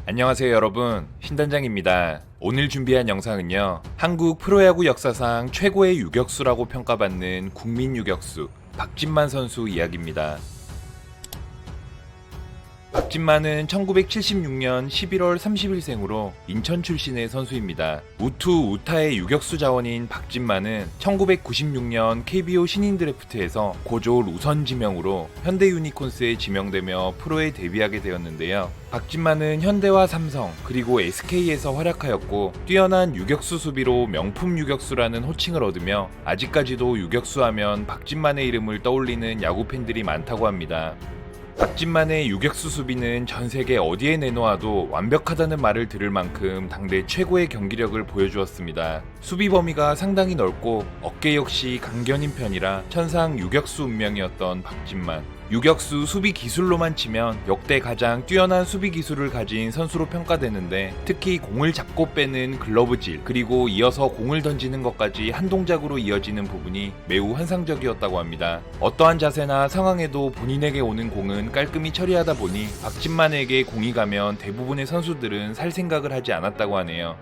안녕하세요 여러분, 신단장입니다. 오늘 준비한 영상은요, 한국 프로야구 역사상 최고의 유격수라고 평가받는 국민 유격수 박진만 선수 이야기입니다. 박진만은 1976년 11월 30일생으로 인천 출신의 선수입니다. 우타의 유격수 자원인 박진만은 1996년 KBO 신인 드래프트에서 고졸 우선 지명으로 현대 유니콘스에 지명되며 프로에 데뷔하게 되었는데요. 박진만은 현대와 삼성 그리고 SK에서 활약하였고 뛰어난 유격수 수비로 명품 유격수라는 호칭을 얻으며 아직까지도 유격수하면 박진만의 이름을 떠올리는 야구 팬들이 많다고 합니다. 박진만의 유격수 수비는 전 세계 어디에 내놓아도 완벽하다는 말을 들을 만큼 당대 최고의 경기력을 보여주었습니다. 수비 범위가 상당히 넓고 어깨 역시 강견인 편이라 천상 유격수 운명이었던 박진만. 유격수 수비 기술로만 치면 역대 가장 뛰어난 수비 기술을 가진 선수로 평가되는데, 특히 공을 잡고 빼는 글러브질 그리고 이어서 공을 던지는 것까지 한 동작으로 이어지는 부분이 매우 환상적이었다고 합니다. 어떠한 자세나 상황에도 본인에게 오는 공은 깔끔히 처리하다 보니 박진만에게 공이 가면 대부분의 선수들은 살 생각을 하지 않았다고 하네요.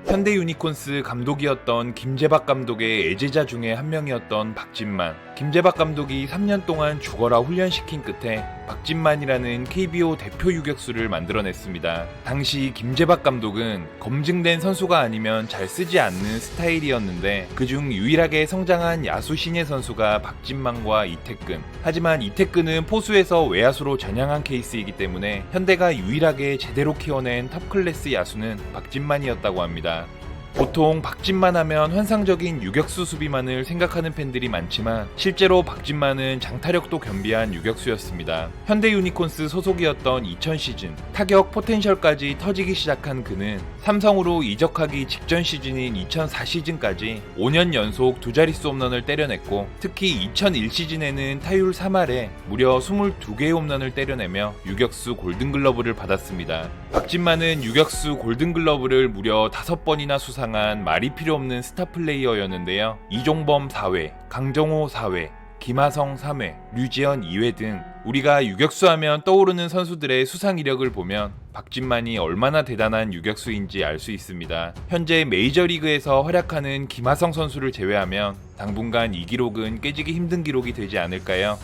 현대 유니콘스 감독이었던 김재박 감독의 애제자 중에 한 명이었던 박진만. 김재박 감독이 3년 동안 죽어라 훈련시킨 끝에 박진만이라는 KBO 대표 유격수를 만들어냈습니다. 당시 김재박 감독은 검증된 선수가 아니면 잘 쓰지 않는 스타일이었는데, 그중 유일하게 성장한 야수 신예 선수가 박진만과 이태근. 하지만 이태근은 포수에서 외야수로 전향한 케이스이기 때문에 현대가 유일하게 제대로 키워낸 탑클래스 야수는 박진만이었다고 합니다. 보통 박진만 하면 환상적인 유격수 수비만을 생각하는 팬들이 많지만 실제로 박진만은 장타력도 겸비한 유격수였습니다. 현대 유니콘스 소속이었던 2000 시즌 타격 포텐셜까지 터지기 시작한 그는 삼성으로 이적하기 직전 시즌인 2004 시즌까지 5년 연속 두 자릿수 홈런을 때려냈고, 특히 2001 시즌에는 타율 3할에 무려 22개의 홈런을 때려내며 유격수 골든글러브를 받았습니다. 박진만은 유격수 골든글러브를 무려 5번이나 수상한 말이 필요 없는 스타 플레이어였는데요. 이종범 4회, 강정호 4회, 김하성 3회, 류지현 2회 등 우리가 유격수 하면 떠오르는 선수들의 수상 이력을 보면 박진만이 얼마나 대단한 유격수인지 알 수 있습니다. 현재 메이저리그에서 활약하는 김하성 선수를 제외하면 당분간 이 기록은 깨지기 힘든 기록이 되지 않을까요?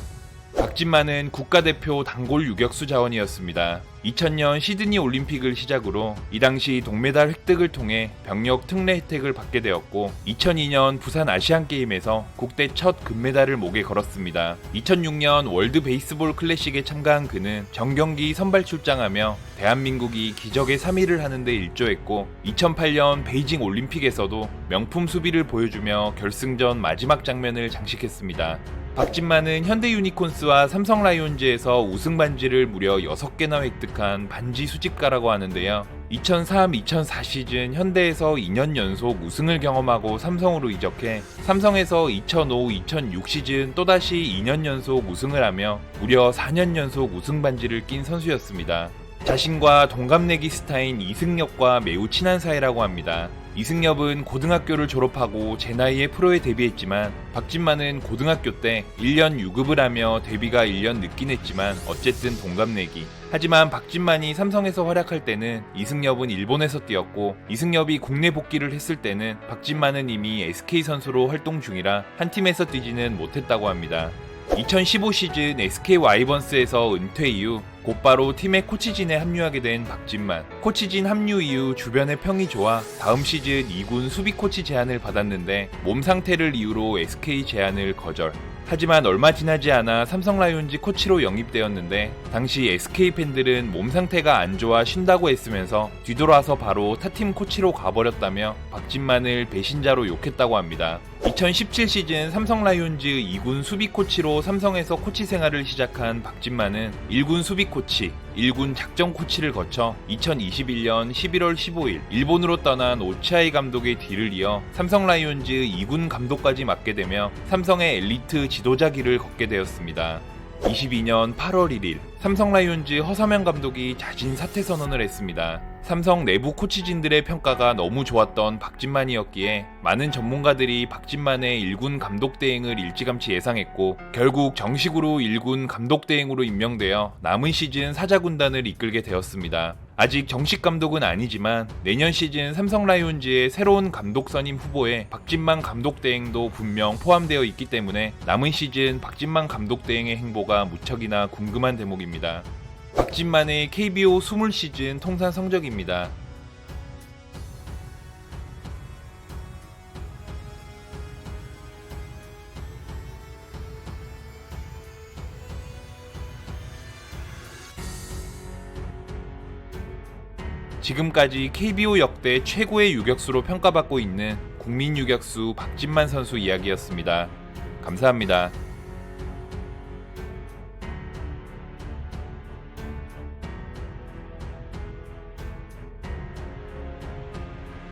박진만은 국가대표 단골 유격수 자원이었습니다. 2000년 시드니 올림픽을 시작으로 이 당시 동메달 획득을 통해 병력 특례 혜택을 받게 되었고, 2002년 부산 아시안게임에서 국대 첫 금메달을 목에 걸었습니다. 2006년 월드 베이스볼 클래식에 참가한 그는 정경기 선발 출장하며 대한민국이 기적의 3위를 하는 데 일조했고, 2008년 베이징 올림픽에서도 명품 수비를 보여주며 결승전 마지막 장면을 장식했습니다. 박진만은 현대 유니콘스와 삼성 라이온즈에서 우승 반지를 무려 6개나 획득한 반지 수집가라고 하는데요. 2003-2004 시즌 현대에서 2년 연속 우승을 경험하고 삼성으로 이적해 삼성에서 2005-2006 시즌 또다시 2년 연속 우승을 하며 무려 4년 연속 우승 반지를 낀 선수였습니다. 자신과 동갑내기 스타인 이승엽과 매우 친한 사이라고 합니다. 이승엽은 고등학교를 졸업하고 제 나이에 프로에 데뷔했지만 박진만은 고등학교 때 1년 유급을 하며 데뷔가 1년 늦긴 했지만 어쨌든 동갑내기. 하지만 박진만이 삼성에서 활약할 때는 이승엽은 일본에서 뛰었고, 이승엽이 국내 복귀를 했을 때는 박진만은 이미 SK 선수로 활동 중이라 한 팀에서 뛰지는 못했다고 합니다. 2015 시즌 SK 와이번스에서 은퇴 이후 곧바로 팀의 코치진에 합류하게 된 박진만. 코치진 합류 이후 주변의 평이 좋아 다음 시즌 2군 수비 코치 제안을 받았는데 몸 상태를 이유로 SK 제안을 거절. 하지만 얼마 지나지 않아 삼성 라이온즈 코치로 영입되었는데, 당시 SK 팬들은 몸 상태가 안 좋아 쉰다고 했으면서 뒤돌아서 바로 타팀 코치로 가버렸다며 박진만을 배신자로 욕했다고 합니다. 2017 시즌 삼성 라이온즈 2군 수비 코치로 삼성에서 코치 생활을 시작한 박진만은 1군 수비 코치, 1군 작전 코치를 거쳐 2021년 11월 15일 일본으로 떠난 오치아이 감독의 뒤를 이어 삼성 라이온즈 2군 감독까지 맡게 되며 삼성의 엘리트 지도자 길을 걷게 되었습니다. 22년 8월 1일 삼성 라이온즈 허삼영 감독이 자진 사퇴 선언을 했습니다. 삼성 내부 코치진들의 평가가 너무 좋았던 박진만이었기에 많은 전문가들이 박진만의 1군 감독 대행을 일찌감치 예상했고, 결국 정식으로 1군 감독 대행으로 임명되어 남은 시즌 사자군단을 이끌게 되었습니다. 아직 정식 감독은 아니지만 내년 시즌 삼성 라이온즈의 새로운 감독 선임 후보에 박진만 감독 대행도 분명 포함되어 있기 때문에 남은 시즌 박진만 감독 대행의 행보가 무척이나 궁금한 대목입니다. 박진만의 KBO 20시즌 통산 성적입니다. 지금까지 KBO 역대 최고의 유격수로 평가받고 있는 국민 유격수 박진만 선수 이야기였습니다. 감사합니다.